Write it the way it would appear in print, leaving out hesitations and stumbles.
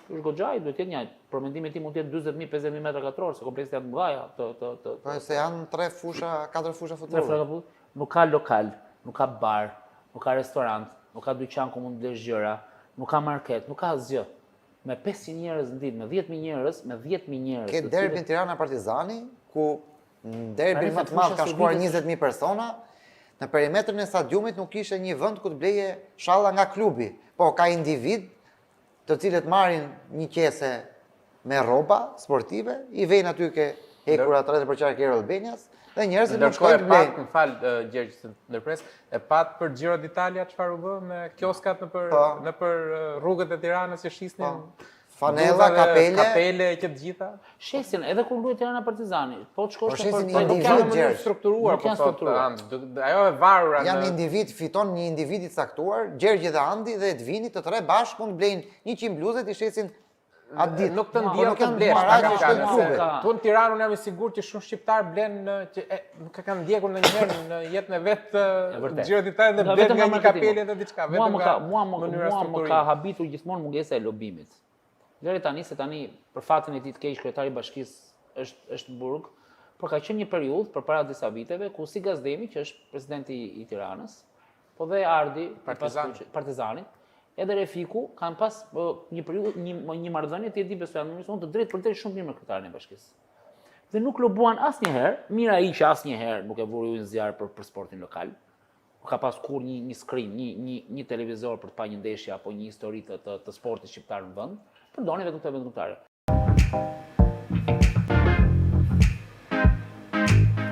Është goxhaj, duhet të jetë një, për mendimin tim mund të jetë 40.000, 50.000 metra katror, se komplekset janë të mëdha Po se janë 3 fusha, 4 fusha tre futbolli. frega futbolli. Nuk ka lokal, nuk ka bar, nuk ka restorant, nuk ka dyqan ku mund të blesh gjëra, nuk ka market, nuk ka asgjë. Me 500 njerëz në ditë, me 10.000 njerëz, me 10.000 njerëz. Ke derbin Tirana Partizani, ku në derbin më të madh ka shkuar 20.000 persona, në perimetrin e stadiumit nuk ishte një vend ku të bleje shalla nga klubi, po ka individ të cilët marrin një qese me rroba sportive, i vejnë aty ke hekur atë për qark Air Albanias, dhe njerëzit nuk shkojnë të blejnë. Më fal, Gjergj, se ndërpres, e pat për Giro d'Italia çfarë u bë me kioskat nëpër rrugët e Tiranës që shisnin Fanella, kapele që të gjitha. Shesin edhe kur luhet Tirana Partizani, po të shkosh Nuk janë strukturuar, po thotë. Ajo e varur. Janë individ, fiton një individ i caktuar, Gjergji dhe Andi dhe Edvini, të tre bashkë mund blejnë 100 bluzet i shesin atë ditë. Nuk të ndjen të blesh. Tu në Tiranë unë jam i sigurt që shumë shqiptar blen që nuk e kanë ndjekur ndonjëherë në jetën e vet Giro d'Italia dhe blen nga një kapele dhe diçka, vetëm nga mënyra strukturime. Mua më ka habitur gjithmonë mungesa e lobimit. Deri tani për fatin e tij të keq kryetari i bashkisë është në Burg, por ka qenë një periudhë përpara disa viteve ku si Gazdemi, që është presidenti i Tiranës, po dhe Ardi, Partizanit, edhe Refiku kanë pas një periudhë një marrëdhënie të Edi Besujan të drejtë për drejtë shumë mirë me kryetarin e bashkisë. Dhe nuk lobuan asnjëherë, mirë ai që asnjëherë nuk e vuri në zjarr për sportin lokal. Nuk ka pas kur një screen, një televizor për të pa një ndeshje apo një histori të sportit shqiptar në vend. Përdoni vetëm këto vendimtare.